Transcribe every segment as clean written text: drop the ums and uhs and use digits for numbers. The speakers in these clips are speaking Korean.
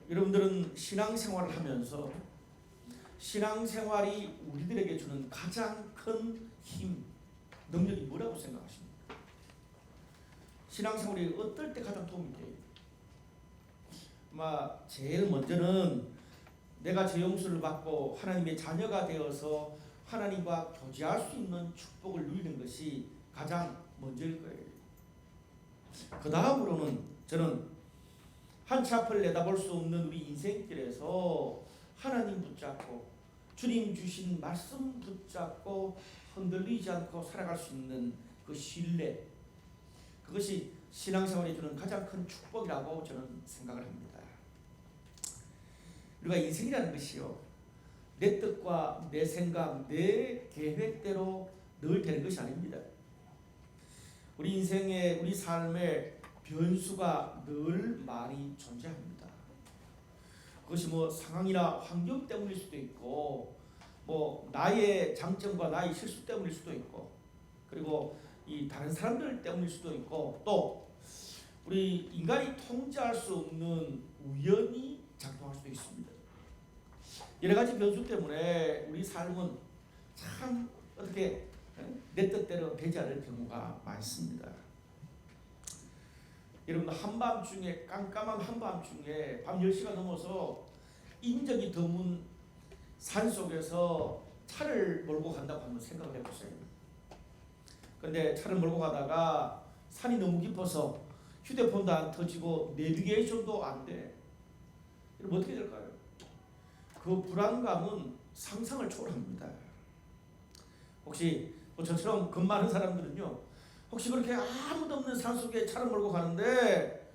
여러분들은 신앙생활을 하면서 신앙생활이 우리들에게 주는 가장 큰 힘, 능력이 뭐라고 생각하십니까? 신앙생활이 어떨 때 가장 도움이 돼요? 제일 먼저는 내가 죄 용서를 받고 하나님의 자녀가 되어서 하나님과 교제할 수 있는 축복을 누리는 것이 가장 먼저일 거예요. 그 다음으로는 저는 한치 앞을 내다볼 수 없는 우리 인생길에서 하나님 붙잡고 주님 주신 말씀 붙잡고 흔들리지 않고 살아갈 수 있는 그 신뢰, 그것이 신앙생활에 주는 가장 큰 축복이라고 저는 생각을 합니다. 우리가 인생이라는 것이요, 내 뜻과 내 생각, 내 계획대로 늘 되는 것이 아닙니다. 우리 인생의, 우리 삶의 변수가 늘 많이 존재합니다. 그것이 상황이나 환경 때문일 수도 있고, 나의 장점과 나의 실수 때문일 수도 있고, 그리고 이 다른 사람들 때문일 수도 있고, 또 우리 인간이 통제할 수 없는 우연이 작동할 수도 있습니다. 여러 가지 변수 때문에 우리 삶은 참 어떻게 내 뜻대로 되지 않을 경우가 많습니다. 여러분, 한밤중에, 깜깜한 한밤중에 밤 10시가 넘어서 인적이 드문 산속에서 차를 몰고 간다고 한번 생각을 해보세요. 근데 차를 몰고 가다가 산이 너무 깊어서 휴대폰도 안 터지고 내비게이션도 안 돼. 그럼 어떻게 될까요? 그 불안감은 상상을 초월합니다. 혹시 저처럼 겁 많은 사람들은요, 혹시 그렇게 아무도 없는 산속에 차를 몰고 가는데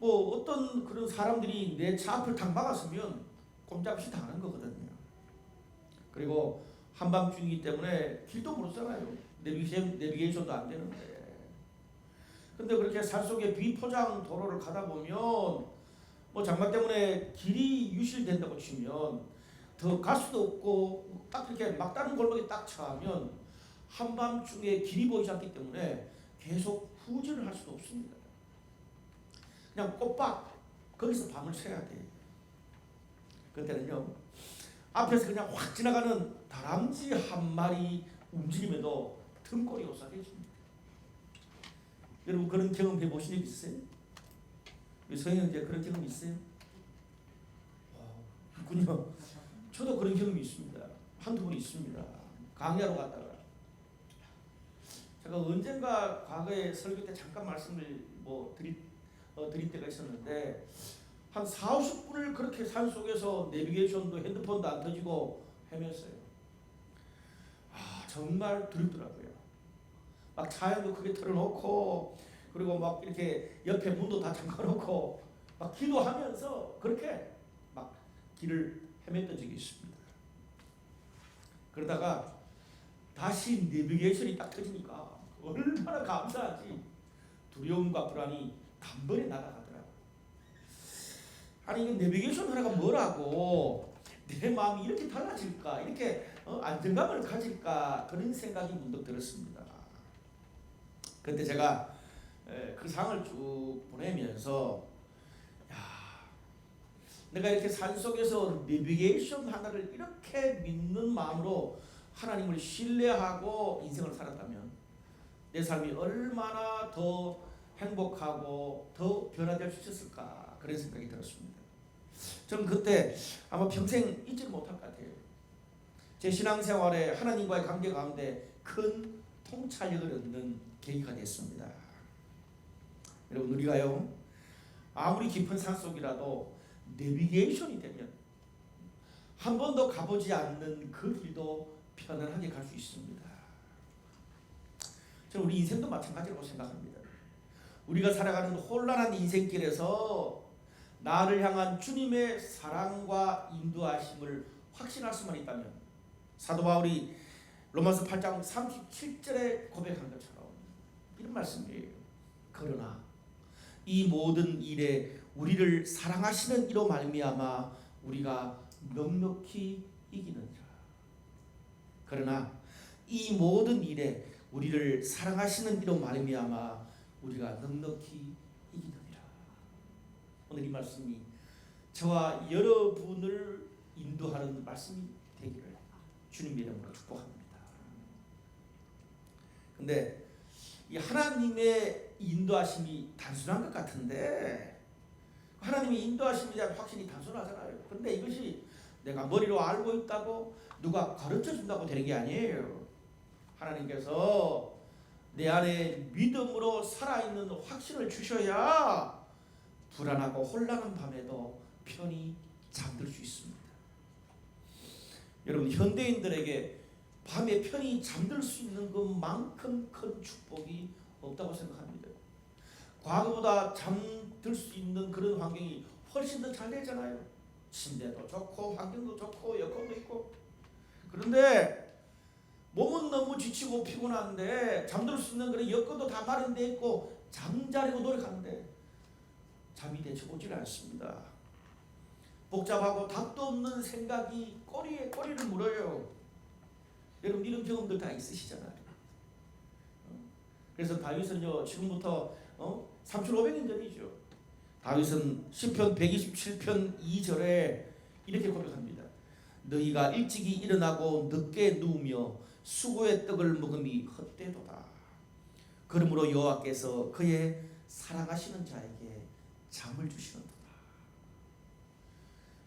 어떤 그런 사람들이 내 차 앞을 탁 막았으면 꼼짝없이 당하는 거거든요. 그리고 한밤중이기 때문에 길도 모르잖아요. 내비게이션도 안 되는데. 근데 그렇게 산속에 비포장 도로를 가다 보면 장마 때문에 길이 유실된다고 치면 더 갈 수도 없고, 딱 이렇게 막다른 골목에 딱 처하면 한밤중에 길이 보이지 않기 때문에 계속 후진을 할 수도 없습니다. 그냥 꼬박 거기서 밤을 새야 돼. 그때는요, 앞에서 그냥 확 지나가는 다람쥐 한 마리 움직임에도 등골이 오싹해집니다. 여러분, 그런 경험 해보신 적 있어요? 우리 성형제 그런 경험 있어요? 있군요. 저도 그런 경험이 있습니다. 한두 번 있습니다. 강야로 갔다가 제가 언젠가 과거에 설교 때 잠깐 말씀을 드릴 때가 있었는데, 한 40-50분을 그렇게 산속에서 내비게이션도 핸드폰도 안 터지고 헤맸어요. 정말 두렵더라고요. 차에도 크게 틀어놓고, 그리고 이렇게 옆에 문도 다 잠가놓고 기도하면서 그렇게 길을 헤맸던 적이 있습니다. 그러다가 다시 내비게이션이 딱 터지니까 얼마나 감사하지. 두려움과 불안이 단번에 날아가더라고요. 아니, 이거 내비게이션 하나가 뭐라고 내 마음이 이렇게 달라질까, 이렇게 안정감을 가질까, 그런 생각이 문득 들었습니다. 그때 제가 그 상을 쭉 보내면서, 내가 이렇게 산속에서 내비게이션 하나를 이렇게 믿는 마음으로 하나님을 신뢰하고 인생을 살았다면 내 삶이 얼마나 더 행복하고 더 변화될 수 있었을까, 그런 생각이 들었습니다. 저는 그때 아마 평생 잊지 못할 것 같아요. 제 신앙생활에 하나님과의 관계 가운데 큰 통찰력을 얻는 계기가 됐습니다. 여러분, 우리가요, 아무리 깊은 산속이라도 내비게이션이 되면 한 번도 가보지 않는 그 길도 편안하게 갈 수 있습니다. 저는 우리 인생도 마찬가지라고 생각합니다. 우리가 살아가는 혼란한 인생길에서 나를 향한 주님의 사랑과 인도하심을 확신할 수만 있다면, 사도 바울이 로마서 8장 37절에 고백한 것처럼 이런 말씀이에요. 그러나 이 모든 일에 우리를 사랑하시는 이로 말미암아 우리가 넉넉히 이기느니라. 그러나 이 모든 일에 우리를 사랑하시는 이로 말미암아 우리가 넉넉히 이기느니라. 오늘 이 말씀이 저와 여러분을 인도하는 말씀이 되기를 주님 이름으로 축복합니다. 근데 이 하나님의 인도하심이 단순한 것 같은데, 하나님의 인도하심에 대한 확신이 단순하잖아요. 그런데 이것이 내가 머리로 알고 있다고 누가 가르쳐 준다고 되는 게 아니에요. 하나님께서 내 안에 믿음으로 살아있는 확신을 주셔야 불안하고 혼란한 밤에도 편히 잠들 수 있습니다. 여러분, 현대인들에게 밤에 편히 잠들 수 있는 것만큼 큰 축복이 없다고 생각합니다. 과거보다 잠들 수 있는 그런 환경이 훨씬 더 잘 되잖아요. 침대도 좋고 환경도 좋고 여건도 있고. 그런데 몸은 너무 지치고 피곤한데 잠들 수 있는 그런 여건도 다 마련되어 있고 잠자려고 노력하는데 잠이 대체 오질 않습니다. 복잡하고 답도 없는 생각이 꼬리에 꼬리를 물어요. 여러분 이런 경험들 다 있으시잖아요. 그래서 다윗은요, 지금부터 3,500년 전이죠. 다윗은 시편 127편 2절에 이렇게 고백합니다. 너희가 일찍이 일어나고 늦게 누우며 수고의 떡을 먹음이 헛되도다. 그러므로 여호와께서 그의 사랑하시는 자에게 잠을 주시는도다.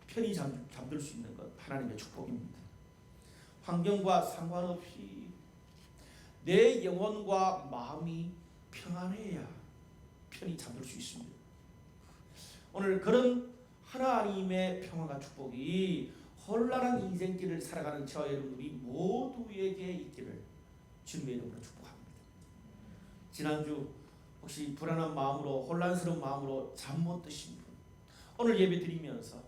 편히 잠들 수 있는 것 하나님의 축복입니다. 환경과 상관없이 내 영혼과 마음이 평안해야 편히 잠들 수 있습니다. 오늘 그런 하나님의 평안과 축복이 혼란한 인생길을 살아가는 저와 여러분들이 모두에게 있기를 주님의 이름으로 축복합니다. 지난주 혹시 불안한 마음으로 혼란스러운 마음으로 잠 못 드신 분, 오늘 예배 드리면서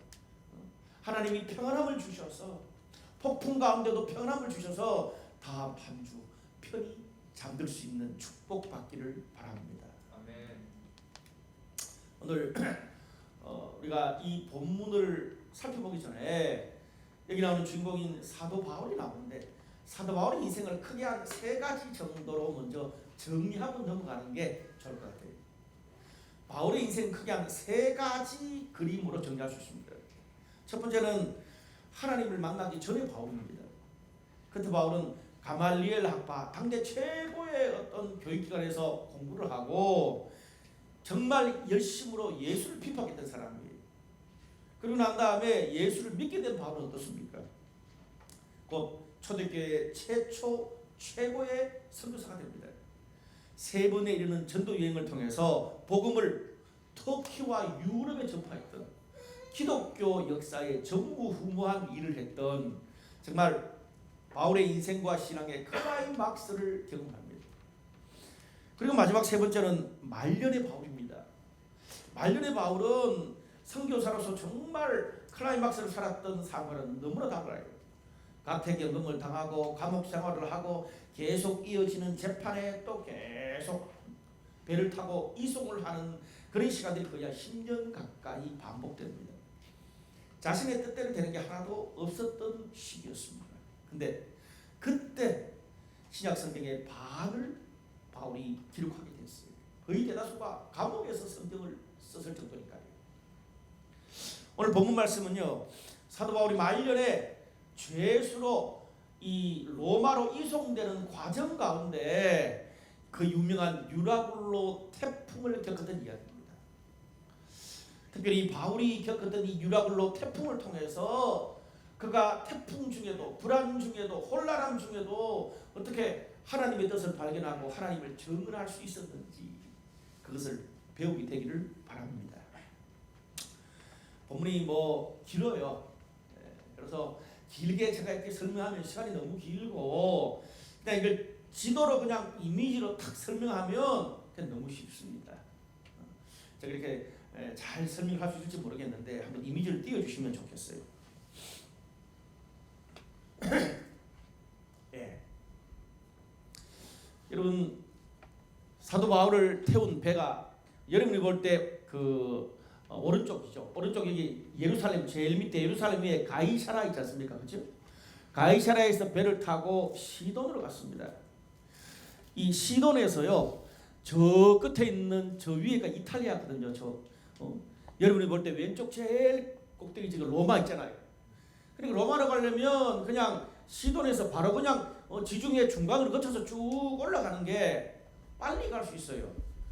하나님이 평안함을 주셔서 폭풍 가운데도 평안함을 주셔서 다음 한 주 편히 잠들 수 있는 축복받기를 바랍니다. 아멘. 오늘 우리가 이 본문을 살펴보기 전에 여기 나오는 주인공인 사도 바울이 나오는데, 사도 바울의 인생을 크게 한 세 가지 정도로 먼저 정리하고 넘어가는 게 좋을 것 같아요. 바울의 인생 크게 한 세 가지 그림으로 정리할 수 있습니다. 첫 번째는 하나님을 만나기 전의 바울입니다. 그때 바울은 가말리엘 학파, 당대 최고의 어떤 교육기관에서 공부를 하고 정말 열심으로 예수를 핍박했던 사람이에요. 그리고 난 다음에 예수를 믿게 된 바울은 어떻습니까? 곧 초대교회 최고의 선교사가 됩니다. 3번에 이르는 전도 여행을 통해서 복음을 터키와 유럽에 전파했던, 기독교 역사에 전무후무한 일을 했던 정말 바울의 인생과 신앙의 클라이막스를 경험합니다. 그리고 마지막 세 번째는 말년의 바울입니다. 말년의 바울은 선교사로서 정말 클라이막스를 살았던 삶과는 너무나 달라요. 가택연금을 당하고 감옥 생활을 하고 계속 이어지는 재판에 또 계속 배를 타고 이송을 하는 그런 시간들이 거의 10년 가까이 반복됩니다. 자신의 뜻대로 되는 게 하나도 없었던 시기였습니다. 근데 그때 신약 성경의 반을 바울이 기록하게 됐어요. 거의 대다수가 감옥에서 성경을 썼을 정도니까요. 오늘 본문 말씀은요, 사도 바울이 말년에 죄수로 이 로마로 이송되는 과정 가운데 그 유명한 유라굴로 태풍을 겪었던 이야기입니다. 특별히 바울이 겪었던 이 유라굴로 태풍을 통해서 그가 태풍 중에도 불안 중에도 혼란함 중에도 어떻게 하나님의 뜻을 발견하고 하나님을 증언할 수 있었는지 그것을 배우게 되기를 바랍니다. 본문이 길어요. 그래서 길게 제가 이렇게 설명하면 시간이 너무 길고 그냥 이걸 지도로 그냥 이미지로 탁 설명하면 그냥 너무 쉽습니다. 제가 이렇게 잘 설명할 수 있을지 모르겠는데 한번 이미지를 띄워주시면 좋겠어요. 예. 여러분, 사도 바울을 태운 배가 여러분이 볼 때 그 오른쪽이죠. 오른쪽 여기 예루살렘 제일 밑에 예루살렘 위에 가이사라 있지 않습니까? 그렇죠? 가이사라에서 배를 타고 시돈으로 갔습니다. 이 시돈에서요, 저 끝에 있는 저 위에가 이탈리아거든요. 여러분이 볼 때 왼쪽 제일 꼭대기 지금 로마 있잖아요. 그러니까 로마로 가려면 그냥 시돈에서 바로 그냥 지중해 중간으로 거쳐서 쭉 올라가는 게 빨리 갈 수 있어요.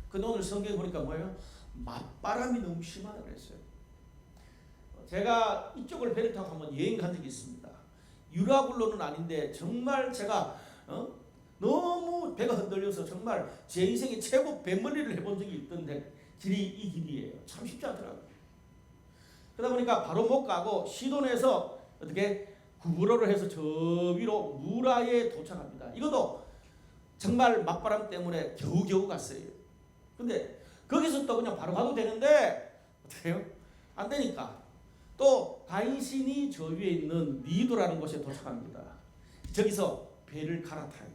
근데 오늘 성경에 보니까 뭐예요? 맞바람이 너무 심하다 그랬어요. 제가 이쪽을 배를 타고 한번 여행 간 적이 있습니다. 유라굴로는 아닌데 정말 제가 너무 배가 흔들려서 정말 제 인생의 최고 배멀리를 해본 적이 있던 길이 이 길이에요. 참 쉽지 않더라고요. 그러다 보니까 바로 못 가고 시돈에서 어떻게 구부로를 해서 저 위로 무라에 도착합니다. 이것도 정말 맞바람 때문에 겨우겨우 갔어요. 근데 거기서 또 그냥 바로 가도 되는데 어떻게 해요? 안 되니까 또 간신히 저 위에 있는 니도라는 곳에 도착합니다. 저기서 배를 갈아타요.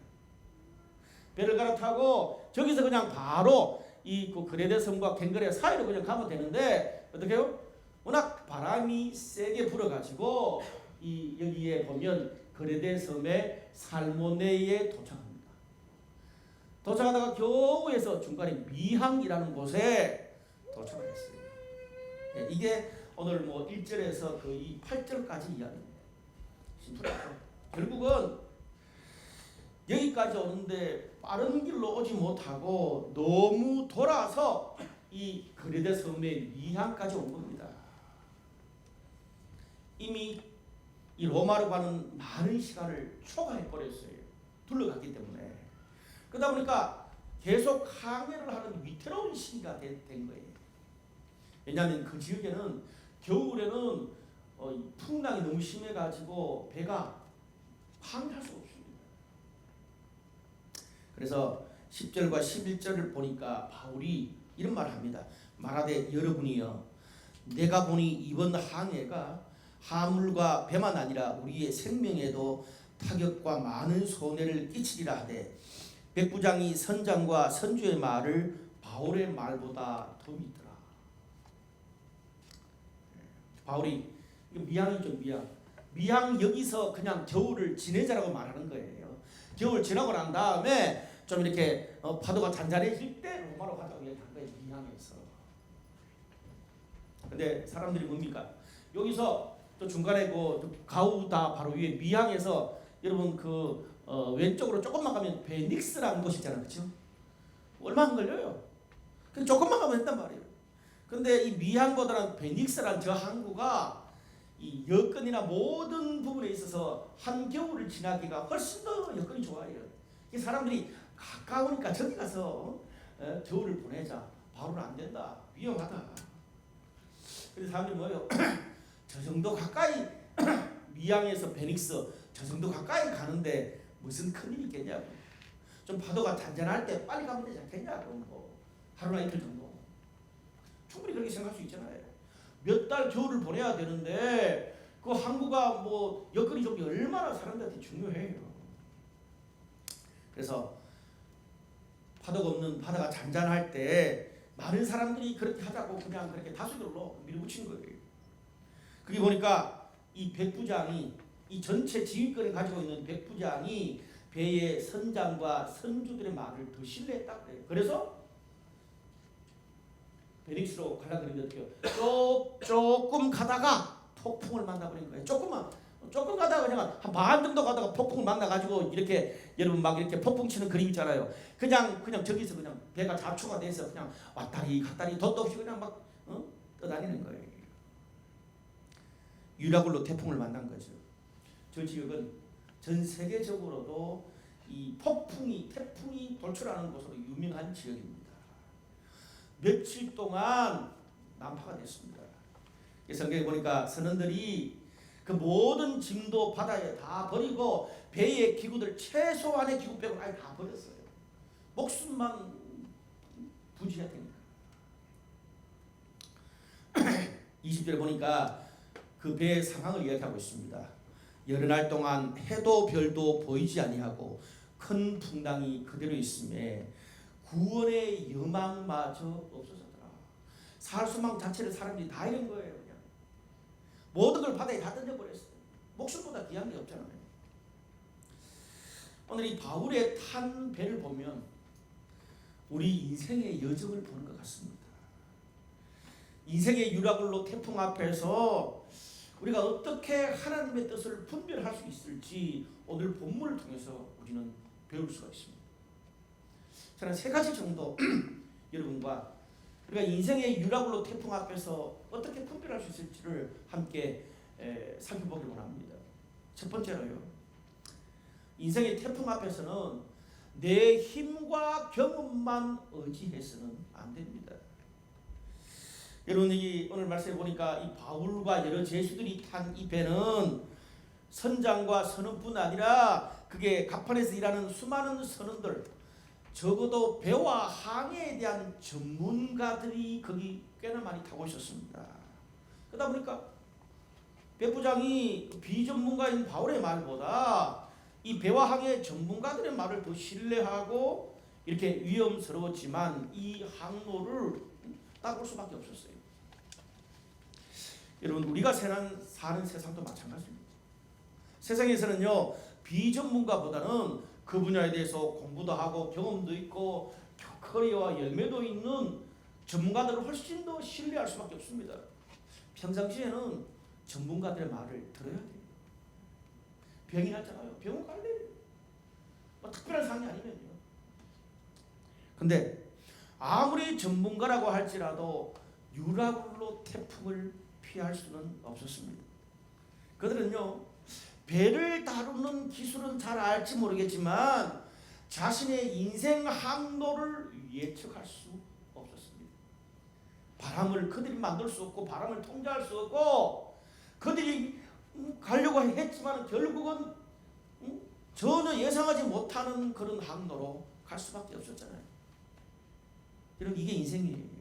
배를 갈아타고 저기서 그냥 바로 이 그레데 섬과 갱그레 사이로 그냥 가면 되는데 어떻게 해요? 워낙 바람이 세게 불어가지고 이 여기에 보면 그레데 섬의 살모네에 도착합니다. 도착하다가 겨우에서 중간에 미항이라는 곳에 도착을 했어요. 이게 오늘 뭐 1절에서 거의 8절까지 이야기입니다. 심플하죠. 결국은 여기까지 오는데 빠른 길로 오지 못하고 너무 돌아서 이 그레데 섬의 미항까지 온 겁니다. 이미 이 로마로 가는 많은 시간을 초과해 버렸어요. 둘러갔기 때문에. 그러다 보니까 계속 항해를 하는 위태로운 시기가 된 거예요. 왜냐하면 그 지역에는 겨울에는 풍랑이 너무 심해가지고 배가 항해할 수가 없습니다. 그래서 10절과 11절을 보니까 바울이 이런 말을 합니다. 말하되 여러분이여 내가 보니 이번 항해가 하물과 배만 아니라 우리의 생명에도 타격과 많은 손해를 끼치리라 하되 백부장이 선장과 선주의 말을 바울의 말보다 더 믿더라. 바울이 미항이죠. 미항 여기서 그냥 겨울을 지내자라고 말하는 거예요. 겨울 지나고 난 다음에 좀 이렇게 파도가 잔잔해질 때 로마로 가자고 얘기한 거예요. 미항에서. 근데 사람들이 뭡니까? 여기서 또 중간에 그 가우다 바로 위에 미항에서 여러분 왼쪽으로 조금만 가면 베닉스라는 곳이 있잖아요. 그렇죠? 얼마 안 걸려요. 근데 조금만 가면 했단 말이에요. 근데 이 미항보다는 베닉스라는 저 항구가 이 여건이나 모든 부분에 있어서 한겨울을 지나기가 훨씬 더 여건이 좋아요. 이 사람들이 가까우니까 저기 가서 겨울을 보내자. 바로는 안 된다. 위험하다. 그래서 사람들이 뭐예요? 저 정도 가까이 미항에서 베닉스 저 정도 가까이 가는데 무슨 큰일이 있겠냐고. 좀 파도가 잔잔할 때 빨리 가면 되지 않겠냐고. 뭐 하루나 이틀 정도. 충분히 그렇게 생각할 수 있잖아요. 몇 달 겨울을 보내야 되는데 그 항구가 뭐 여건이 좀 얼마나 사람들한테 중요해요. 그래서 파도가 없는 바다가 잔잔할 때 많은 사람들이 그렇게 하자고 그냥 그렇게 다수결로 밀어붙인 거예요. 그게 보니까 이 백부장이 이 전체 지휘권을 가지고 있는 백부장이 배의 선장과 선주들의 말을 더 신뢰했다 그래요. 그래서 베닉스로 가려고 그랬는데 조금 가다가 폭풍을 만나버린 거예요. 조금 가다가 그냥 한 반 정도 가다가 폭풍을 만나가지고 이렇게 여러분 막 이렇게 폭풍 치는 그림 있잖아요. 그냥 저기서 그냥 배가 자초가 돼서 그냥 왔다리 갔다리 덧도 없이 그냥 막 떠다니는 거예요. 유라굴로 태풍을 만난 거죠. 저 지역은 전 세계적으로도 이 태풍이 돌출하는 곳으로 유명한 지역입니다. 며칠 동안 난파가 됐습니다. 성경에 보니까 선원들이 그 모든 짐도 바다에 다 버리고 배의 기구들 최소한의 기구 빼고 아예 다 버렸어요. 목숨만 부지해야 되니까. 20절에 보니까 그 배의 상황을 이야기하고 있습니다. 여러 날 동안 해도 별도 보이지 아니하고 큰 풍랑이 그대로 있음에 구원의 여망마저 없어졌더라. 살 소망 자체를 사람들이 다 잃은 거예요. 그냥 모든 걸 바다에 다 던져버렸어요. 목숨보다 귀한 게 없잖아요. 오늘 이 바울의 탄 배를 보면 우리 인생의 여정을 보는 것 같습니다. 인생의 유라굴로 태풍 앞에서 우리가 어떻게 하나님의 뜻을 분별할 수 있을지 오늘 본문을 통해서 우리는 배울 수가 있습니다. 저는 세 가지 정도 여러분과 우리가 인생의 유라굴로 태풍 앞에서 어떻게 분별할 수 있을지를 함께 살펴보기를 원합니다. 첫 번째로요, 인생의 태풍 앞에서는 내 힘과 경험만 의지해서는 안 됩니다. 여러분, 오늘 말씀해 보니까 이 바울과 여러 제수들이 탄 이 배는 선장과 선원뿐 아니라 그게 갑판에서 일하는 수많은 선원들, 적어도 배와 항해에 대한 전문가들이 거기 꽤나 많이 타고 있었습니다. 그러다 보니까 배부장이 비전문가인 바울의 말보다 이 배와 항해 전문가들의 말을 더 신뢰하고 이렇게 위험스러웠지만 이 항로를 따라올 수밖에 없었어요. 여러분, 우리가 사는 세상도 마찬가지입니다. 세상에서는요, 비전문가보다는 그 분야에 대해서 공부도 하고 경험도 있고 커리어와 열매도 있는 전문가들을 훨씬 더 신뢰할 수밖에 없습니다. 평상시에는 전문가들의 말을 들어야 돼요. 병이 났잖아요. 병원 갈래. 뭐 특별한 상황이 아니면요. 근데 아무리 전문가라고 할지라도 유라굴로 태풍을 피할 수는 없었습니다. 그들은요, 배를 다루는 기술은 잘 알지 모르겠지만 자신의 인생 항로를 예측할 수 없었습니다. 바람을 그들이 만들 수 없고 바람을 통제할 수 없고 그들이 가려고 했지만 결국은 전혀 예상하지 못하는 그런 항로로 갈 수밖에 없었잖아요. 여러분, 이게 인생이에요.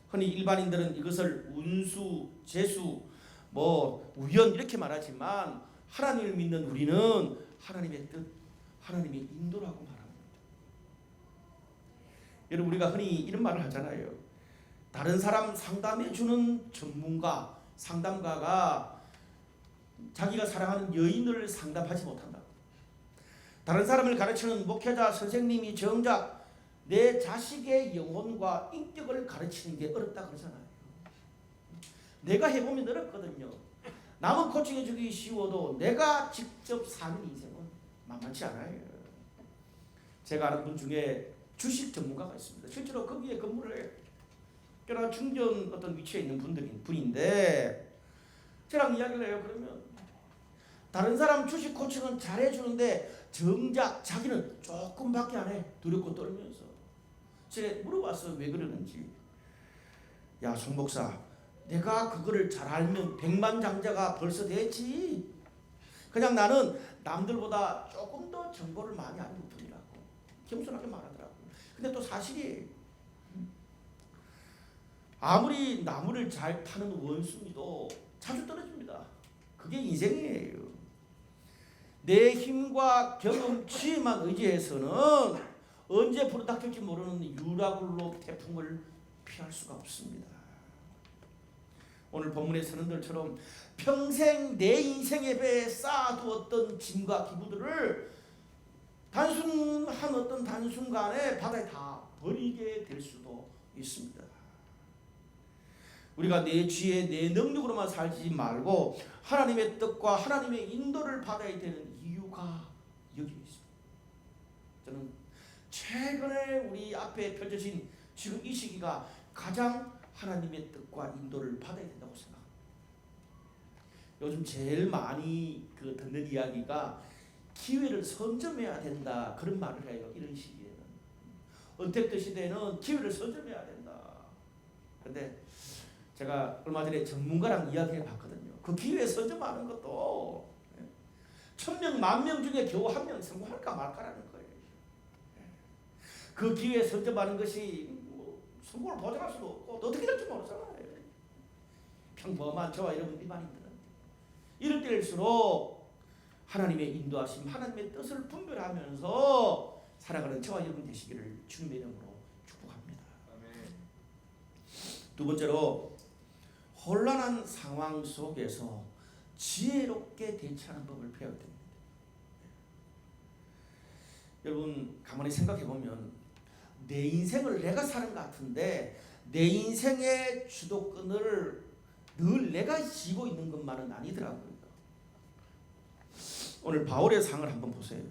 흔히 일반인들은 이것을 운수, 재수, 우연 이렇게 말하지만 하나님을 믿는 우리는 하나님의 뜻, 하나님의 인도라고 말합니다. 여러분, 우리가 흔히 이런 말을 하잖아요. 다른 사람 상담해주는 전문가, 상담가가 자기가 사랑하는 여인을 상담하지 못한다. 다른 사람을 가르치는 목회자, 선생님이 정작 내 자식의 영혼과 인격을 가르치는 게 어렵다 그러잖아요. 내가 해보면 어렵거든요. 남은 코칭해주기 쉬워도 내가 직접 사는 인생은 만만치 않아요. 제가 아는 분 중에 주식 전문가가 있습니다. 실제로 거기에 근무를 해요. 꽤나 중견 어떤 위치에 있는 분인데 저랑 이야기를 해요. 그러면 다른 사람 주식 코칭은 잘해주는데 정작 자기는 조금밖에 안 해. 두렵고 떨면서. 제가 물어봤어요. 왜 그러는지. 야, 송 목사, 내가 그거를 잘 알면 백만장자가 벌써 됐지. 그냥 나는 남들보다 조금 더 정보를 많이 아는 뿐이라고 겸손하게 말하더라고요. 근데 또 사실이에요. 아무리 나무를 잘 타는 원숭이도 자주 떨어집니다. 그게 인생이에요. 내 힘과 경험치만 의지해서는 언제 불어닥칠지 모르는 유라굴로 태풍을 피할 수가 없습니다. 오늘 본문의 선원들처럼 평생 내 인생의 배에 쌓아두었던 짐과 기구들을 단순한 어떤 단순간에 바다에 다 버리게 될 수도 있습니다. 우리가 내 지혜, 내 능력으로만 살지 말고 하나님의 뜻과 하나님의 인도를 받아야 되는 이유가 여기 있습니다. 저는 최근에 우리 앞에 펼쳐진 지금 이 시기가 가장 하나님의 뜻과 인도를 받아야 된다고 생각합니다. 요즘 제일 많이 듣는 이야기가 기회를 선점해야 된다, 그런 말을 해요. 이런 시기에는 언택트 시대에는 기회를 선점해야 된다. 근데 제가 얼마 전에 전문가랑 이야기해 봤거든요. 그 기회 선점하는 것도 1000명, 10,000명 중에 겨우 1명 성공할까 말까라는 거예요. 그 기회 선점하는 것이 성공을 보장할 수도 없고 어떻게 될지 모르잖아요. 평범한 저와 여러분 일반인들은 이럴 때일수록 하나님의 인도하심, 하나님의 뜻을 분별하면서 살아가는 저와 여러분 되시기를 주님의 이름으로 축복합니다. 아멘. 두 번째로, 혼란한 상황 속에서 지혜롭게 대처하는 법을 배워야 됩니다. 여러분, 가만히 생각해 보면 내 인생을 내가 사는 것 같은데 내 인생의 주도권을 늘 내가 쥐고 있는 것만은 아니더라고요. 오늘 바울의 상을 한번 보세요.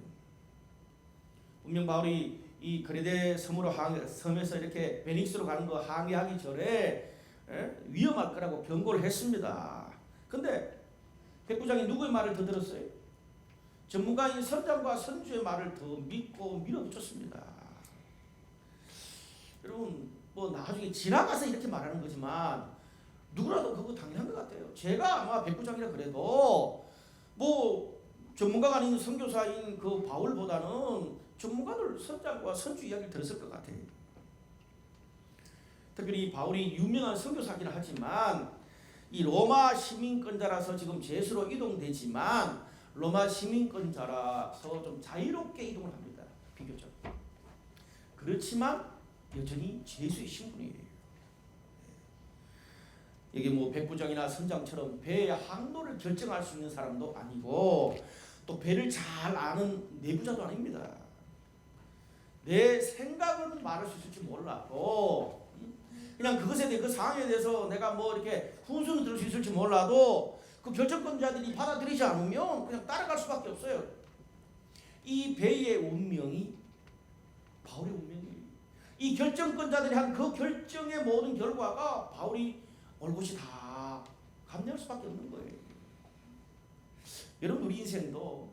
분명 바울이 이 그레데 섬에서 이렇게 베닉스로 가는 거 항해하기 전에 위험할 거라고 경고를 했습니다. 근데 백부장이 누구의 말을 더 들었어요? 전문가인 선장과 선주의 말을 더 믿고 밀어붙였습니다. 여러분 뭐 나중에 지나가서 이렇게 말하는 거지만 누구라도 그거 당연한 것 같아요. 제가 아마 백부장이라 그래도 뭐 전문가가 아닌 선교사인 그 바울보다는 전문가들 선장과 선주 이야기를 들었을 것 같아요. 특별히 바울이 유명한 선교사긴 하지만 이 로마 시민권자라서 지금 제수로 이동되지만 로마 시민권자라서 좀 자유롭게 이동을 합니다. 비교적. 그렇지만 여전히 제수의 신분이에요. 이게 뭐 백부장이나 선장처럼 배의 항로를 결정할 수 있는 사람도 아니고 또 배를 잘 아는 내부자도 아닙니다. 내 생각은 말할 수 있을지 몰라도 그냥 그것에 대해 그 상황에 대해서 내가 뭐 이렇게 훈수는 들을 수 있을지 몰라도 그 결정권자들이 받아들이지 않으면 그냥 따라갈 수밖에 없어요. 이 배의 운명이 바울의 운명이에요. 이 결정권자들이 한 그 결정의 모든 결과가 바울이 올곧이 다 감내할 수밖에 없는 거예요. 여러분 우리 인생도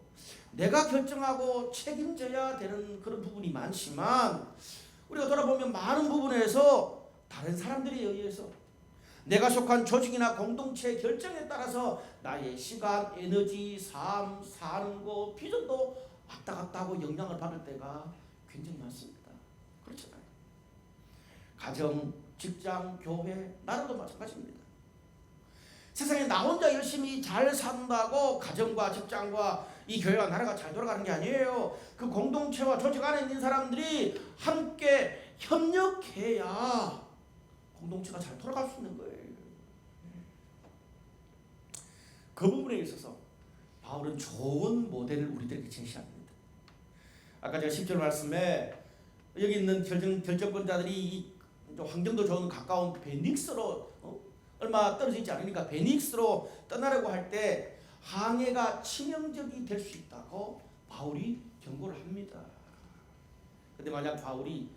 내가 결정하고 책임져야 되는 그런 부분이 많지만 우리가 돌아보면 많은 부분에서 다른 사람들에 의해서 내가 속한 조직이나 공동체의 결정에 따라서 나의 시간, 에너지, 삶, 사는 거, 비전도 왔다 갔다 하고 영향을 받을 때가 굉장히 많습니다. 그렇잖아요. 가정, 직장, 교회, 나라도 마찬가지입니다. 세상에 나 혼자 열심히 잘 산다고 가정과 직장과 이 교회와 나라가 잘 돌아가는 게 아니에요. 그 공동체와 조직 안에 있는 사람들이 함께 협력해야 공동체가 잘 돌아갈 수 있는 거예요. 그 부분에 있어서 바울은 좋은 모델을 우리들에게 제시합니다. 아까 제가 10절 말씀에 여기 있는 결정권자들이 환경도 좋은 가까운 베닉스로 얼마 떨어져 있지 않으니까 베닉스로 떠나려고 할 때 항해가 치명적이 될 수 있다고 바울이 경고를 합니다. 근데 만약 바울이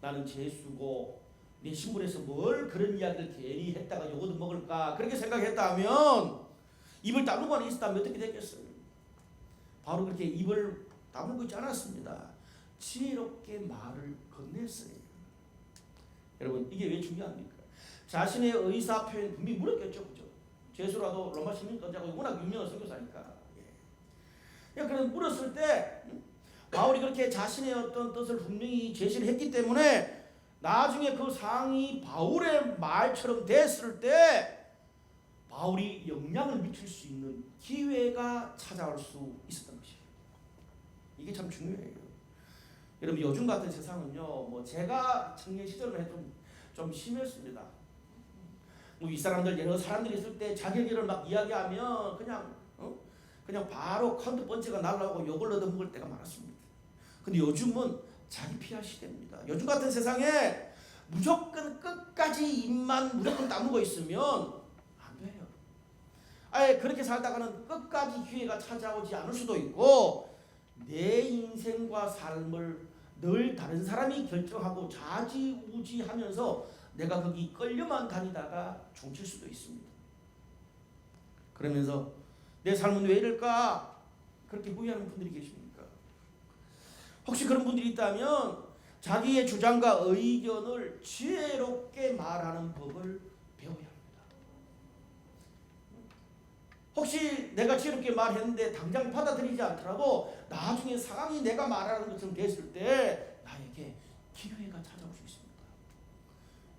나는 죄수고 내 신분에서 뭘 그런 이야기를 괜히 했다가 요거도 먹을까 그렇게 생각했다면 입을 다물고 있었다면 어떻게 됐겠어요? 바로 그렇게 입을 다물고 있지 않았습니다. 지혜롭게 말을 건넸어요. 여러분 이게 왜 중요합니까? 자신의 의사 표현 분명히 물었겠죠, 그죠? 죄수라도 로마 시민권자고 워낙 유명한 선교사니까. 그래서 물었을 때 바울이 그렇게 자신의 어떤 뜻을 분명히 제시를 했기 때문에 나중에 그 상황이 바울의 말처럼 됐을 때 바울이 영향을 미칠 수 있는 기회가 찾아올 수 있었던 것이에요. 이게 참 중요해요. 여러분 요즘 같은 세상은요, 뭐 제가 청년 시절에 좀 심했습니다. 뭐 이 사람들 여러 사람들이 있을 때 자기 의견을 막 이야기하면 그냥 바로 카운트 펀치가 날라오고 욕을 얻어먹을 때가 많았습니다. 근데 요즘은 자기 PR 시대입니다. 요즘 같은 세상에 무조건 끝까지 입만 무조건 다물고 있으면 안 돼요. 아예 그렇게 살다가는 끝까지 기회가 찾아오지 않을 수도 있고 내 인생과 삶을 늘 다른 사람이 결정하고 좌지우지하면서 내가 거기 끌려만 다니다가 종칠 수도 있습니다. 그러면서 내 삶은 왜 이럴까? 그렇게 후회하는 분들이 계십니까? 혹시 그런 분들이 있다면 자기의 주장과 의견을 지혜롭게 말하는 법을 배워야 합니다. 혹시 내가 지혜롭게 말했는데 당장 받아들이지 않더라도 나중에 상황이 내가 말하는 것처럼 됐을 때 나에게 기회가 찾아올 수 있습니다.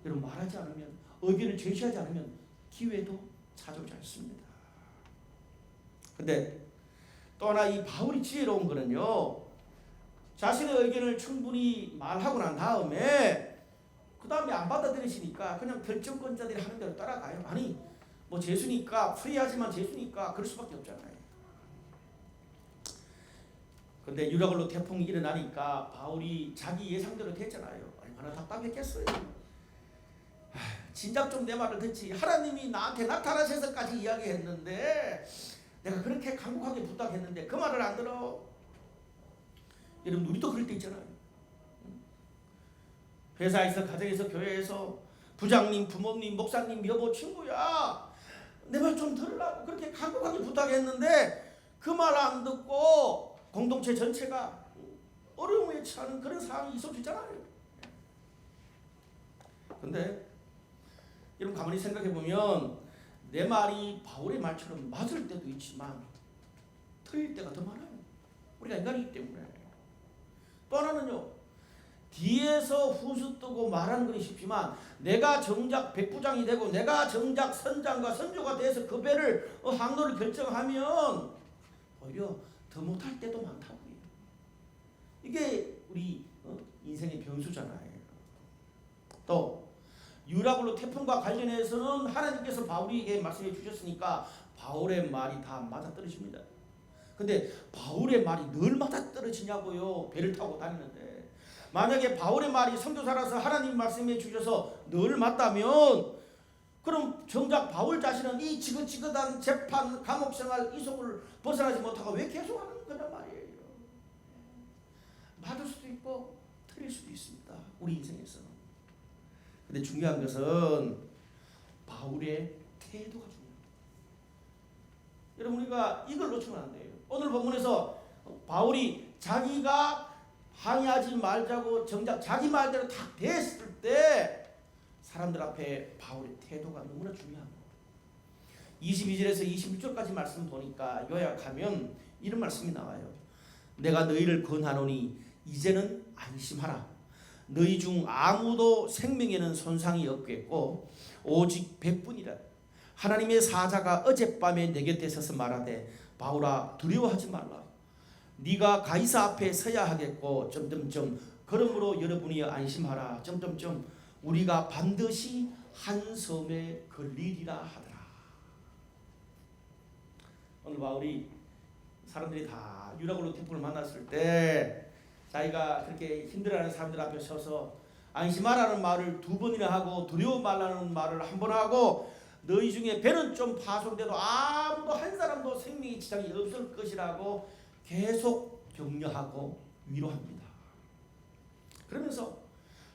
여러분 말하지 않으면 의견을 제시하지 않으면 기회도 찾아오지 않습니다. 근데 또 하나 이 바울이 지혜로운 거는요, 자신의 의견을 충분히 말하고 난 다음에 그 다음에 안 받아들이시니까 그냥 결정권자들이 하는 대로 따라가요. 아니 뭐 죄수니까 프리하지만 죄수니까 그럴 수밖에 없잖아요. 근데 유라굴로 태풍이 일어나니까 바울이 자기 예상대로 됐잖아요. 얼마나 답답했겠어요. 진작 좀 내 말을 듣지. 하나님이 나한테 나타나셔서까지 이야기했는데 내가 그렇게 간곡하게 부탁했는데 그 말을 안 들어. 여러분 우리도 그럴 때 있잖아요. 회사에서, 가정에서, 교회에서 부장님, 부모님, 목사님, 여보, 친구야 내 말 좀 들으라고 그렇게 간곡하게 부탁했는데 그 말 안 듣고 공동체 전체가 어려움에 처하는 그런 상황이 있을 수 있잖아요. 근데 여러분 가만히 생각해 보면 내 말이 바울의 말처럼 맞을 때도 있지만 틀릴 때가 더 많아요. 우리가 인간이기 때문에. 또 하나는요, 뒤에서 후수 뜨고 말하는 건 쉽지만 내가 정작 백부장이 되고 내가 정작 선장과 선조가 돼서 그 배를 항로를 결정하면 오히려 더 못할 때도 많다고요. 이게 우리 인생의 변수잖아요. 또 유라굴로 태풍과 관련해서는 하나님께서 바울에게 말씀해 주셨으니까 바울의 말이 다 맞아떨어집니다. 근데 바울의 말이 늘 맞아떨어지냐고요. 배를 타고 다니는데 만약에 바울의 말이 선교사라서 하나님 말씀해 주셔서 늘 맞다면 그럼 정작 바울 자신은 이 지긋지긋한 재판, 감옥생활 이 속을 벗어나지 못하고 왜 계속 하는 거란 말이에요. 맞을 수도 있고 틀릴 수도 있습니다. 우리 인생에서는. 근데 중요한 것은 바울의 태도가 중요합니다. 여러분 우리가 이걸 놓치면 안 돼요. 오늘 본문에서 바울이 자기가 항의하지 말자고 정작 자기 말대로 딱 됐을 때 사람들 앞에 바울의 태도가 너무나 중요한 거예요. 22절에서 26절까지 말씀 보니까 요약하면 이런 말씀이 나와요. 내가 너희를 권하노니 이제는 안심하라. 너희 중 아무도 생명에는 손상이 없겠고 오직 백분이라. 하나님의 사자가 어젯밤에 내 곁에 서서 말하되 바울아 두려워하지 말라. 네가 가이사 앞에 서야 하겠고 그러므로 여러분이 안심하라. 우리가 반드시 한 섬에 걸리리라 하더라. 오늘 바울이 사람들이 다 유라굴로 태풍을 만났을 때 자기가 그렇게 힘들어하는 사람들 앞에 서서 안심하라는 말을 2번이나 하고 두려워 말라는 말을 1번 하고 너희 중에 배는 좀 파손돼도 아무도 한 사람도 생명의 지장이 없을 것이라고 계속 격려하고 위로합니다. 그러면서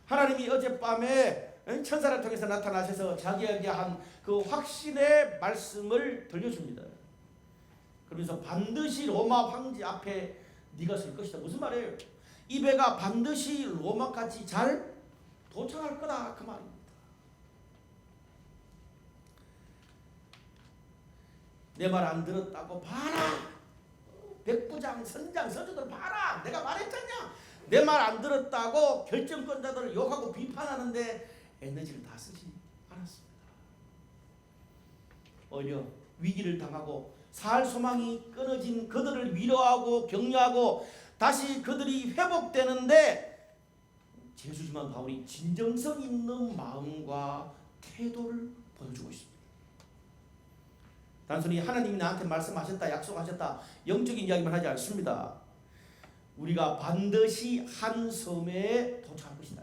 하나님이 어젯밤에 천사를 통해서 나타나셔서 자기에게 한 그 확신의 말씀을 들려줍니다. 그러면서 반드시 로마 황제 앞에 네가 설 것이다. 무슨 말이에요? 이 배가 반드시 로마까지 잘 도착할 거다 그 말입니다. 내 말 안 들었다고 봐라. 백부장, 선장, 선조들 봐라. 내가 말했잖냐. 내 말 안 들었다고 결정권자들을 욕하고 비판하는데 에너지를 다 쓰지 않았습니다. 오히려 위기를 당하고 살 소망이 끊어진 그들을 위로하고 격려하고 다시 그들이 회복되는데 재수지만 바울이 진정성 있는 마음과 태도를 보여주고 있습니다. 단순히 하나님이 나한테 말씀하셨다, 약속하셨다, 영적인 이야기만 하지 않습니다. 우리가 반드시 한 섬에 도착할 것이다.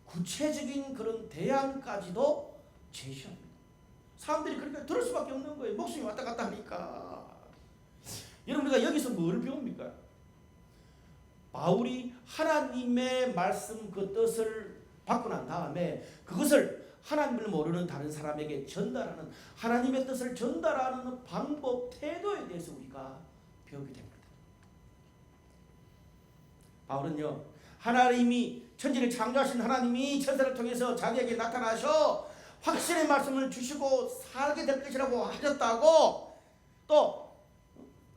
구체적인 그런 대안까지도 제시합니다. 사람들이 그렇게 들을 수밖에 없는 거예요. 목숨이 왔다 갔다 하니까. 여러분 우리가 여기서 뭘 배웁니까? 바울이 하나님의 말씀 그 뜻을 받고 난 다음에 그것을 하나님을 모르는 다른 사람에게 전달하는 하나님의 뜻을 전달하는 방법, 태도에 대해서 우리가 배우게 됩니다. 바울은요, 하나님이 천지를 창조하신 하나님이 천사를 통해서 자기에게 나타나셔 확신의 말씀을 주시고 살게 될 것이라고 하셨다고, 또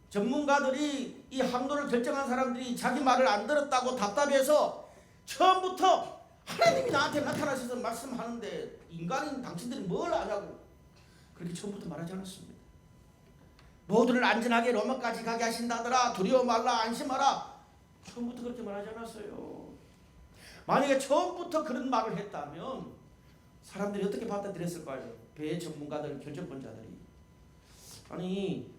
전문가들이 이 항로를 결정한 사람들이 자기 말을 안 들었다고 답답해서 처음부터 하나님이 나한테 나타나셔서 말씀하는데 인간인 당신들이 뭘 아냐고 그렇게 처음부터 말하지 않았습니다. 모두를 안전하게 로마까지 가게 하신다더라. 두려워 말라. 안심하라. 처음부터 그렇게 말하지 않았어요. 만약에 처음부터 그런 말을 했다면 사람들이 어떻게 받아들였을까요? 배 전문가들, 결정권자들이. 아니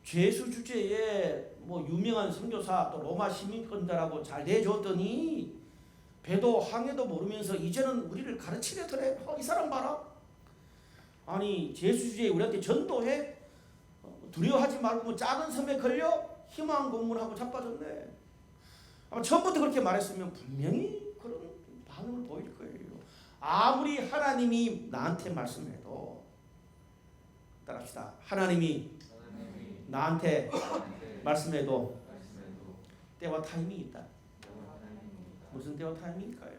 죄수 주제에 뭐 유명한 선교사 또 로마 시민권자라고 잘 내줬더니 배도 항해도 모르면서 이제는 우리를 가르치려 드래. 이 사람 봐라. 아니 제수주에 우리한테 전도해. 두려워하지 말고 뭐 작은 섬에 걸려 희망 고문하고 자빠졌네. 아마 처음부터 그렇게 말했으면 분명히 그런 반응을 보일 거예요. 아무리 하나님이 나한테 말씀해도, 따라합시다. 하나님이 나한테 말씀해도 때와 타이밍이 있다. 무슨 때와 타이밍일까요?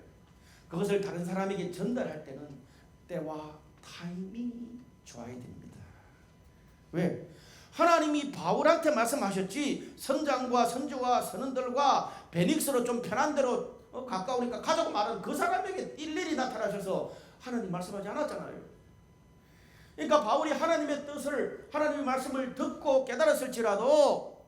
그것을 다른 사람에게 전달할 때는 때와 타이밍이 좋아야 됩니다. 왜? 하나님이 바울한테 말씀하셨지, 선장과 선주와 선원들과 베닉스로 좀 편한 대로 가까우니까 가자고 말한 그 사람에게 일일이 나타나셔서 하나님 말씀하지 않았잖아요. 그러니까 바울이 하나님의 뜻을, 하나님의 말씀을 듣고 깨달았을지라도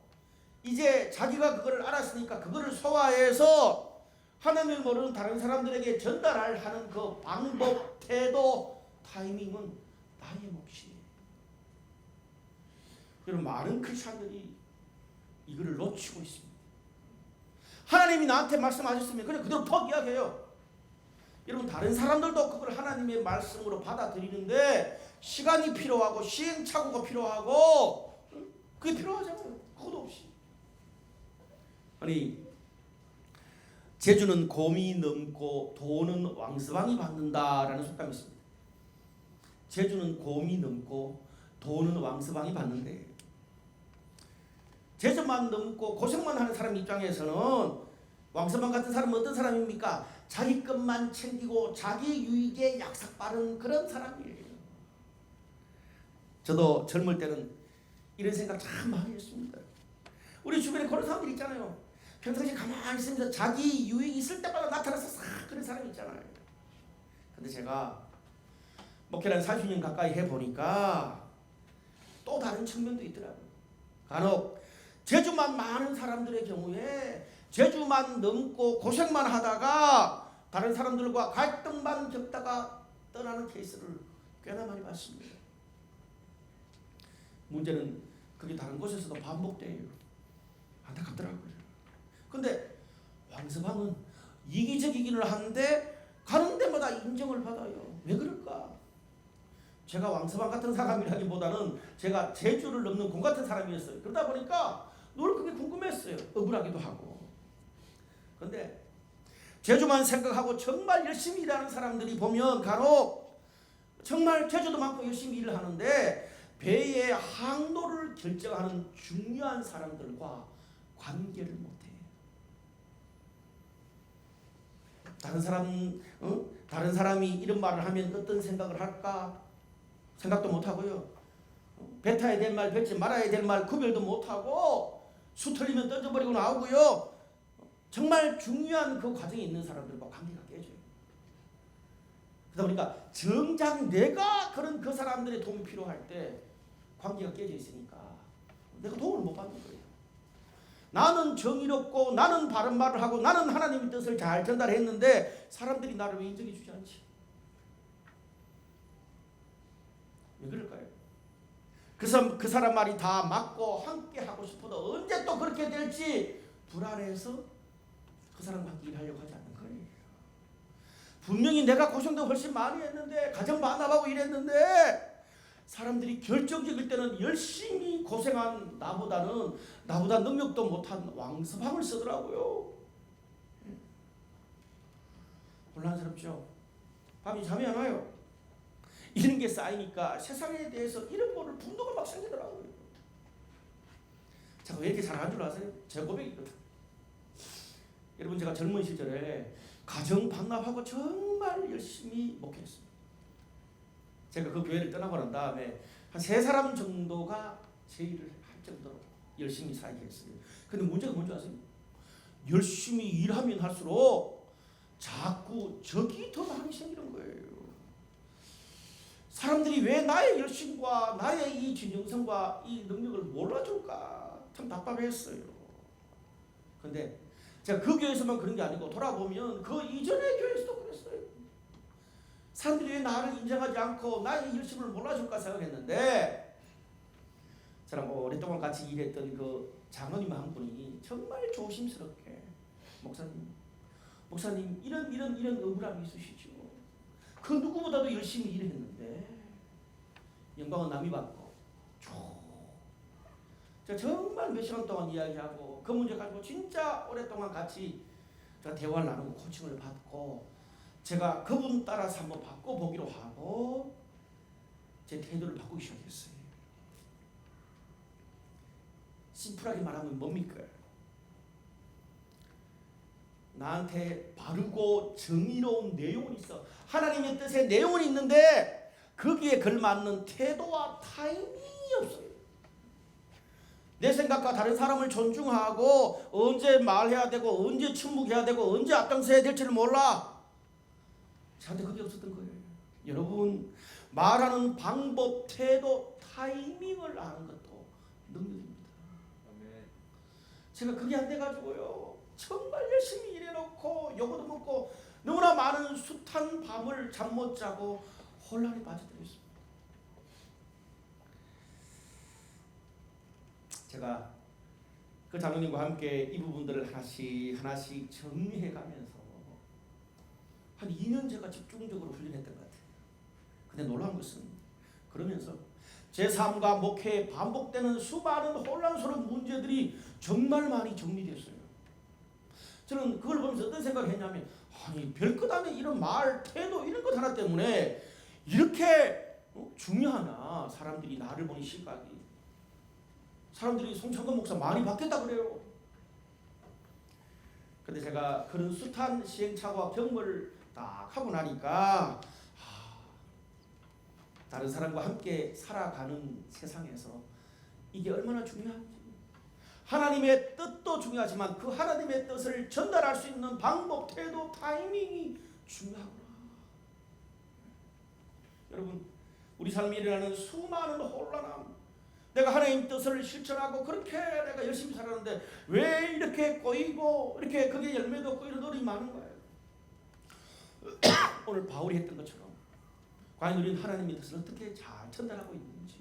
이제 자기가 그거를 알았으니까 그거를 소화해서 하나님을 모르는 다른 사람들에게 전달할 하는 그 방법, 태도, 타이밍은 나의 몫이에요. 여러분, 많은 크리스찬들이 이거를 놓치고 있습니다. 하나님이 나한테 말씀하셨으면 그냥 그대로 퍽 이야기해요. 여러분, 다른 사람들도 그걸 하나님의 말씀으로 받아들이는데 시간이 필요하고 시행착오가 필요하고 그게 필요하잖아요. 그것도 없이. 아니, 재주는 곰이 넘고 돈은 왕서방이 받는다라는 속담이 있습니다. 재주는 곰이 넘고 돈은 왕서방이 받는데, 재주만 넘고 고생만 하는 사람 입장에서는 왕서방 같은 사람은 어떤 사람입니까? 자기 것만 챙기고 자기 유익에 약삭 빠른 그런 사람이에요. 저도 젊을 때는 이런 생각 참 많이 했습니다. 우리 주변에 그런 사람들 있잖아요. 평상시에 가만히 있으면서 자기 유익 있을 때마다 나타나서 싹 그런 사람 있잖아요. 근데 제가 목회를 40년 가까이 해보니까 또 다른 측면도 있더라고요. 간혹 재주만 많은 사람들의 경우에 재주만 넘고 고생만 하다가 다른 사람들과 갈등만 겪다가 떠나는 케이스를 꽤나 많이 봤습니다. 문제는 그게 다른 곳에서도 반복돼요. 안타깝더라고요. 근데 왕서방은 이기적이기는 한데 가는 데마다 인정을 받아요. 왜 그럴까? 제가 왕서방 같은 사람이라기보다는 제가 재주를 넘는 곰 같은 사람이었어요. 그러다 보니까 늘 그게 궁금했어요. 억울하기도 하고. 근데 재주만 생각하고 정말 열심히 일하는 사람들이 보면 간혹 정말 재주도 많고 열심히 일을 하는데 배의 항로를 결정하는 중요한 사람들과 관계를 못해요. 다른 사람이 이런 말을 하면 어떤 생각을 할까 생각도 못하고요. 뱉어야 될 말 뱉지 말아야 될 말 구별도 못하고 수 틀리면 던져버리고 나오고요. 정말 중요한 그 과정에 있는 사람들과 관계가 깨져요. 그러다 보니까 정작 내가 그런 그 사람들의 도움이 필요할 때 관계가 깨져 있으니까 내가 도움을 못 받는 거예요. 나는 정의롭고 나는 바른 말을 하고 나는 하나님의 뜻을 잘 전달했는데 사람들이 나를 왜 인정해 주지 않지? 왜 그럴까요? 그래서 그 사람 말이 다 맞고 함께 하고 싶어도 언제 또 그렇게 될지 불안해서 그 사람과 함께 일하려고 하지 않는 거예요. 분명히 내가 고생도 훨씬 많이 했는데 가정 반납하고 일했는데 사람들이 결정적일 때는 열심히 고생한 나보다는 나보다 능력도 못한 왕서방을 쓰더라고요. 혼란스럽죠. 밤이 잠이 안 와요. 이런 게 쌓이니까 세상에 대해서 이런 거를 분노가 막 생기더라고요. 제가 왜 이렇게 잘하는 줄 아세요? 제 고백이거든. 여러분, 제가 젊은 시절에 가정 반납하고 정말 열심히 목회했습니다. 제가 그 교회를 떠나고 난 다음에 한 3사람 정도가 제 일을 할 정도로 열심히 살게 했어요. 근데 문제가 뭔지 아세요? 열심히 일하면 할수록 자꾸 적이 더 많이 생기는 거예요. 사람들이 왜 나의 열심과 나의 이 진정성과 이 능력을 몰라줄까 참 답답했어요. 근데 제가 그 교회에서만 그런 게 아니고 돌아보면 그 이전의 교회에서도 그랬어요. 사람들이 왜 나를 인정하지 않고 나의 열심을 몰라줄까 생각했는데, 저랑 오랫동안 같이 일했던 그 장로님 한 분이 정말 조심스럽게, 목사님 목사님 이런 억울함이 있으시죠. 그 누구보다도 열심히 일했는데 영광은 남이 받고 제가 정말 몇 시간 동안 이야기하고 그 문제 가지고 진짜 오랫동안 같이 대화를 나누고 코칭을 받고 제가 그분 따라서 한번 바꿔보기로 하고 제 태도를 바꾸기 시작했어요. 심플하게 말하면 뭡니까? 나한테 바르고 정의로운 내용은 있어. 하나님의 뜻에 내용은 있는데 거기에 걸맞는 태도와 타이밍이 없어요. 내 생각과 다른 사람을 존중하고 언제 말해야 되고 언제 침묵해야 되고 언제 앞장서야 될지를 몰라. 저한테 그게 없었던 거예요. 여러분, 말하는 방법, 태도, 타이밍을 아는 것도 능력입니다. 제가 그게 안 돼가지고요, 정말 열심히 일해놓고 요거도 먹고 너무나 많은 숱한 밤을 잠 못 자고 혼란에 빠져들었습니다. 제가 그 장로님과 함께 이 부분들을 하나씩 정리해가면서 한 2년 제가 집중적으로 훈련했던 것 같아요. 근데 놀라운 것은 그러면서 제 삶과 목회에 반복되는 수많은 혼란스러운 문제들이 정말 많이 정리됐어요. 저는 그걸 보면서 어떤 생각을 했냐면, 아니 별것 아닌 이런 말, 태도 이런 것 하나 때문에 이렇게 중요하나? 사람들이 나를 보는 시각이. 사람들이 송창건 목사 많이 바뀌었다 그래요. 근데 제가 그런 숱한 시행착오와 경험을 딱 하고 나니까 다른 사람과 함께 살아가는 세상에서 이게 얼마나 중요한지, 하나님의 뜻도 중요하지만 그 하나님의 뜻을 전달할 수 있는 방법, 태도, 타이밍이 중요하구나. 여러분, 우리 삶에 일어나는 수많은 혼란함, 내가 하나님 뜻을 실천하고 그렇게 내가 열심히 살았는데 왜 이렇게 꼬이고 이렇게 그게 열매도 없고 이런 어려움이 많은 거예요. 오늘 바울이 했던 것처럼 과연 우리는 하나님의 뜻을 어떻게 잘 전달하고 있는지,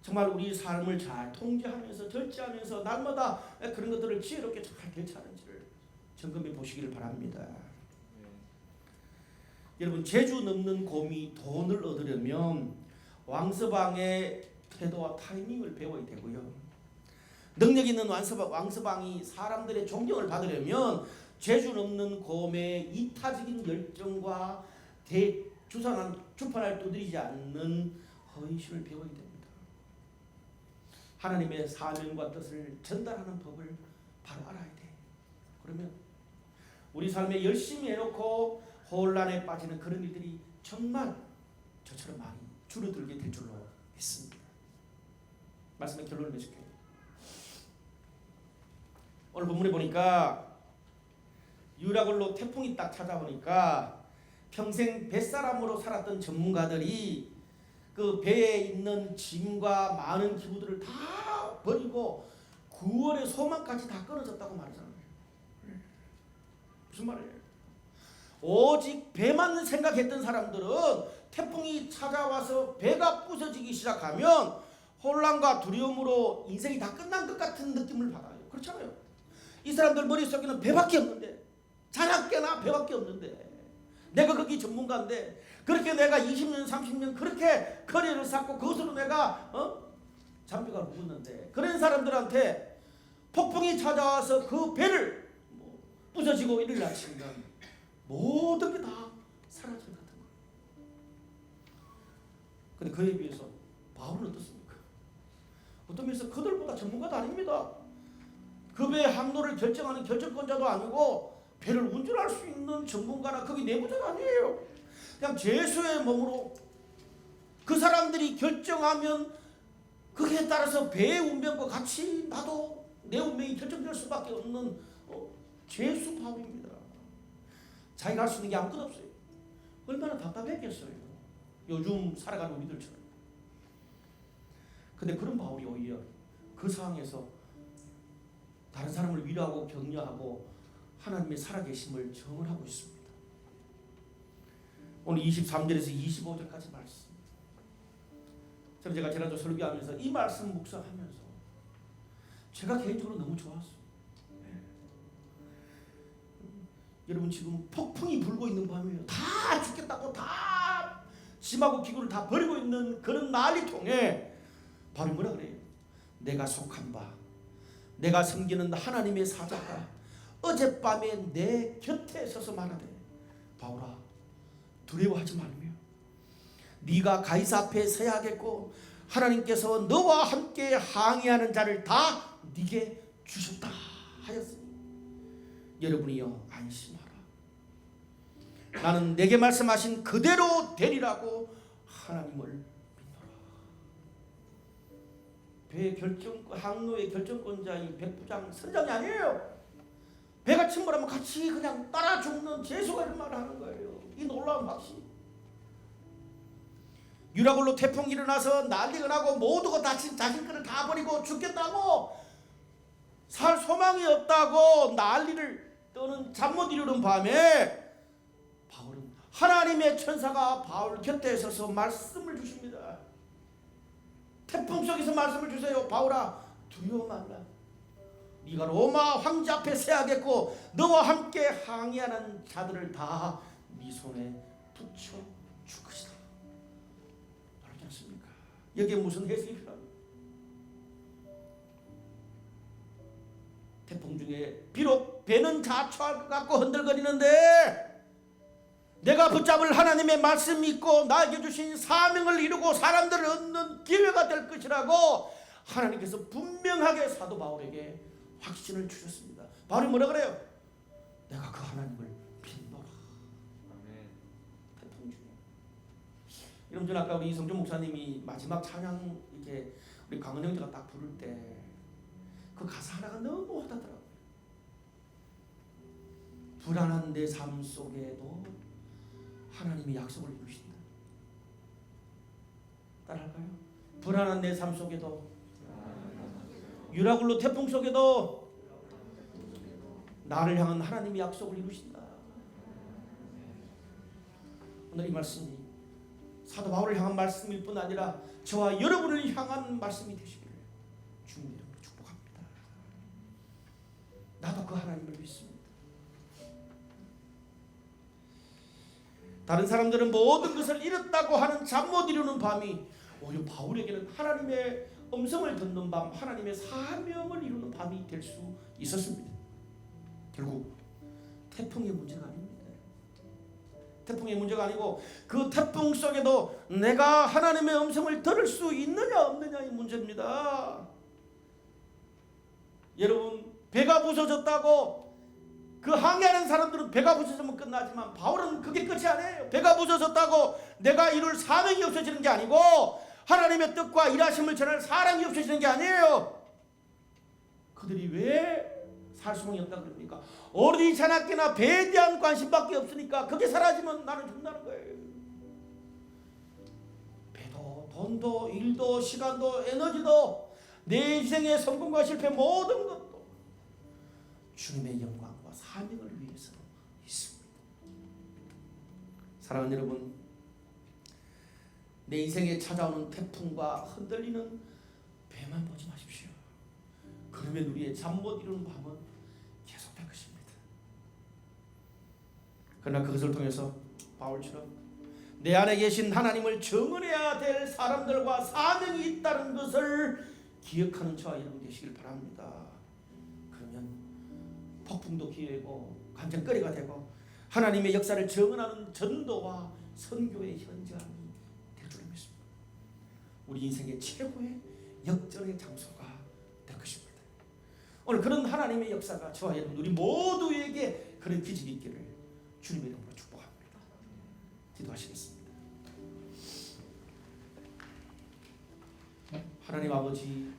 정말 우리 삶을 잘 통제하면서 절제하면서 날마다 그런 것들을 지혜롭게 잘 결제하는지를 점검해 보시기를 바랍니다. 여러분, 재주 넘는 곰이 돈을 얻으려면 왕서방의 태도와 타이밍을 배워야 되고요. 능력 있는 왕서방이 사람들의 존경을 받으려면 재주 넘는 곰의 이타적인 열정과 주판을 두드리지 않는 헌신을 배워야 됩니다. 하나님의 사명과 뜻을 전달하는 법을 바로 알아야 돼. 그러면 우리 삶에 열심히 해놓고 혼란에 빠지는 그런 일들이 정말 저처럼 많이 줄어들게 될 줄로 믿습니다. 말씀의 결론을 맺을게요. 오늘 본문에 보니까 유라굴로 태풍이 딱 찾아오니까 평생 뱃사람으로 살았던 전문가들이 그 배에 있는 짐과 많은 기구들을 다 버리고 구원의 소망까지 다 끊어졌다고 말하잖아요. 무슨 말이에요? 오직 배만 생각했던 사람들은 태풍이 찾아와서 배가 부서지기 시작하면 혼란과 두려움으로 인생이 다 끝난 것 같은 느낌을 받아요. 그렇잖아요. 이 사람들 머릿속에는 배밖에 없는데, 자나깨나 배밖에 없는데, 내가 거기 전문가인데 그렇게 내가 20년 30년 그렇게 커리어를 쌓고 그것으로 내가 잔뼈가 묵었는데, 그런 사람들한테 폭풍이 찾아와서 그 배를 부서지고 이를 아치면 모든 게 다 사라질 것 같은 거예요. 근데 그에 비해서 바울은 어떻습니까? 어떤 면에서 그들보다 전문가도 아닙니다. 그 배의 항로를 결정하는 결정권자도 아니고 배를 운전할 수 있는 전문가나 거기 내부자도 아니에요. 그냥 죄수의 몸으로 그 사람들이 결정하면 거기에 따라서 배의 운명과 같이 나도 내 운명이 결정될 수밖에 없는 죄수 바울입니다. 자기가 할 수 있는 게 아무것도 없어요. 얼마나 답답했겠어요. 요즘 살아가는 우리들처럼. 근데 그런 바울이 오히려 그 상황에서 다른 사람을 위로하고 격려하고 하나님의 살아계심을 정언하고 있습니다. 오늘 23절에서 25절까지 말씀. 제가 지난주 설교하면서 이 말씀 묵상하면서 제가 개인적으로 너무 좋았어요. 여러분 지금 폭풍이 불고 있는 밤이에요. 다 죽겠다고 다 짐하고 기구를 다 버리고 있는 그런 난리통에 바로 뭐라 그래요? 내가 속한 바, 내가 섬기는 하나님의 사자가 어젯밤에 내 곁에 서서 말하되 바울아 두려워하지 말며 네가 가이사 앞에 서야 하겠고 하나님께서 너와 함께 항의하는 자를 다 네게 주셨다 하였으니 여러분이여 안심하라. 나는 내게 말씀하신 그대로 되리라고 하나님을 믿노라. 배 항로의 결정권자인 백부장 선장이 아니에요. 배가 침몰하면 같이 그냥 따라 죽는 재수가 이런 말을 하는 거예요. 이 놀라운 확신. 유라굴로 태풍이 일어나서 난리가 나고 모두가 다친 자신 거를 다 버리고 죽겠다고 살 소망이 없다고 난리를 떠는 잠 못 이루는 밤에 바울은 하나님의 천사가 바울 곁에 서서 말씀을 주십니다. 태풍 속에서 말씀을 주세요. 바울아 두려워 말라. 네가 로마 황제 앞에 서야겠고 너와 함께 항의하는 자들을 다 네 손에 붙여 줄 것이다. 그렇지 않습니까? 여기에 무슨 해석이 필요합니까? 태풍 중에 비록 배는 자초할 것 같고 흔들거리는데 내가 붙잡을 하나님의 말씀이 있고 나에게 주신 사명을 이루고 사람들을 얻는 기회가 될 것이라고 하나님께서 분명하게 사도 바울에게 확신을 주셨습니다. 바울이 뭐라 그래요? 내가 그 하나님을 믿노라. 태풍 중에. 여러분 전 아까 우리 이성준 목사님이 마지막 찬양 이렇게 우리 강은 형제가 딱 부를 때 그 가사 하나가 너무 와닿더라고요. 불안한 내 삶 속에도 하나님이 약속을 이루신다. 따라할까요? 불안한 내 삶 속에도 유라굴로 태풍 속에도 나를 향한 하나님이 약속을 이루신다. 오늘 이 말씀이 사도 바울을 향한 말씀일 뿐 아니라 저와 여러분을 향한 말씀이 되시기를 주님의 이름으로 축복합니다. 나도 그 하나님을 믿습니다. 다른 사람들은 모든 것을 잃었다고 하는 잠 못 이루는 밤이 오히려 바울에게는 하나님의 음성을 듣는 밤, 하나님의 사명을 이루는 밤이 될 수 있었습니다. 결국 태풍의 문제가 아닙니다. 태풍의 문제가 아니고 그 태풍 속에도 내가 하나님의 음성을 들을 수 있느냐 없느냐의 문제입니다. 여러분 배가 부서졌다고 그 항해하는 사람들은 배가 부서지면 끝나지만 바울은 그게 끝이 아니에요. 배가 부서졌다고 내가 이룰 사명이 없어지는 게 아니고 하나님의 뜻과 일하심을 전할 사람이 없어지는 게 아니에요. 그들이 왜 살 수만이 없다 그럽니까? 오르디 자나깨나 배에 대한 관심밖에 없으니까 그게 사라지면 나는 죽는다는 거예요. 배도 돈도 일도 시간도 에너지도 내 인생의 성공과 실패 모든 것도 주님의 영광과 사명을 위해서 있습니다. 사랑하는 여러분, 내 인생에 찾아오는 태풍과 흔들리는 배만 보지 마십시오. 그러면 우리의 잠 못 이루는 밤은 계속될 것입니다. 그러나 그것을 통해서 바울처럼 내 안에 계신 하나님을 증언해야 될 사람들과 사명이 있다는 것을 기억하는 저와 여러분 되시길 바랍니다. 그러면 폭풍도 기회고 감정거리가 되고 하나님의 역사를 증언하는 전도와 선교의 현장이 될 줄 믿습니다. 우리 인생의 최고의 역전의 장소가 될 것입니다. 오늘 그런 하나님의 역사가 저와 여러분 우리 모두에게 그런 기적이 있기를 주님의 이름으로 축복합니다. 기도하시겠습니다. 하나님 아버지,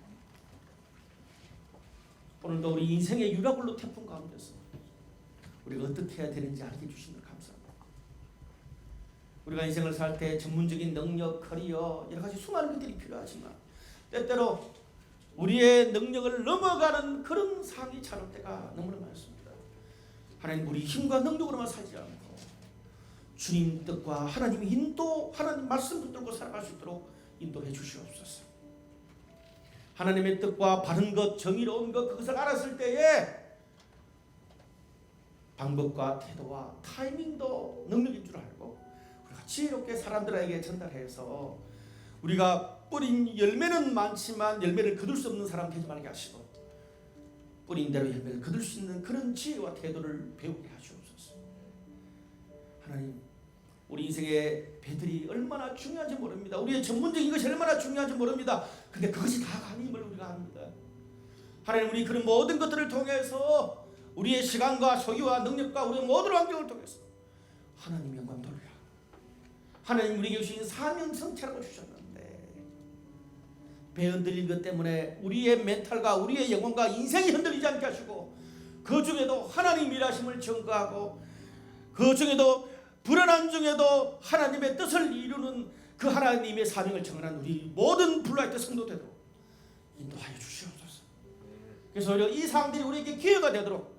오늘도 우리 인생의 유라굴로 태풍 가운데서 우리가 어떻게 해야 되는지 알게 주신 것 감사합니다. 우리가 인생을 살 때 전문적인 능력, 커리어 여러 가지 수많은 것들이 필요하지만 때때로 우리의 능력을 넘어가는 그런 상황이 찾아올 때가 너무나 많습니다. 하나님 우리 힘과 능력으로만 살지 않고 주님 뜻과 하나님의 인도, 하나님 말씀 붙들고 살아갈 수 있도록 인도해 주시옵소서. 하나님의 뜻과 바른 것, 정의로운 것 그것을 알았을 때에 방법과 태도와 타이밍도 능력인 줄 알고 우리가 지혜롭게 사람들에게 전달해서 우리가 뿌린 열매는 많지만 열매를 거둘 수 없는 사람 되지 말게 하시고 뿌린 대로 열매를 거둘 수 있는 그런 지혜와 태도를 배우게 하시옵소서. 하나님, 우리 인생의 배들이 얼마나 중요한지 모릅니다. 우리의 전문적인 것이 얼마나 중요한지 모릅니다. 근데 그것이 다 가님을 우리가 합니다. 하나님, 우리 그런 모든 것들을 통해서 우리의 시간과 소유와 능력과 우리의 모든 환경을 통해서 하나님 영광 돌려 하나님 우리에게 주신 사명 성취라고 주셨는데 배 흔들린 것 때문에 우리의 멘탈과 우리의 영혼과 인생이 흔들리지 않게 하시고 그 중에도 하나님 일하심을 증거하고 그 중에도 불안한 중에도 하나님의 뜻을 이루는 그 하나님의 사명을 정언한 우리 모든 블라이트 성도 되도록 인도하여 주시옵소서. 그래서 오히려 이 사항들이 우리에게 기회가 되도록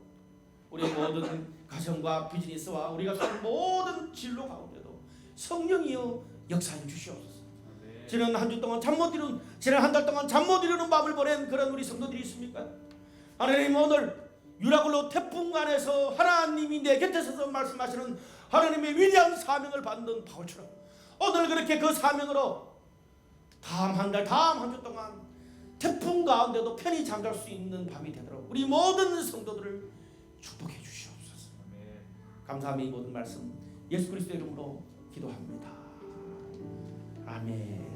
우리의 모든 가정과 비즈니스와 우리가 사는 모든 진로 가운데도 성령이여 역사해 주시옵소서. 지난 한 주 동안 잠 못 이루는 지난 한 달 동안 잠 못 이루는 밤을 보낸 그런 우리 성도들이 있습니까? 하나님, 오늘 유라굴로 태풍 안에서 하나님이 내 곁에 서서 말씀하시는 하나님의 위대한 사명을 받는 바울처럼 오늘 그렇게 그 사명으로 다음 한 달, 다음 한 주 동안 태풍 가운데도 편히 잠잘 수 있는 밤이 되도록 우리 모든 성도들을 축복해 주시옵소서. 감사함이 모든 말씀 예수 그리스도의 이름으로 기도합니다. 아멘.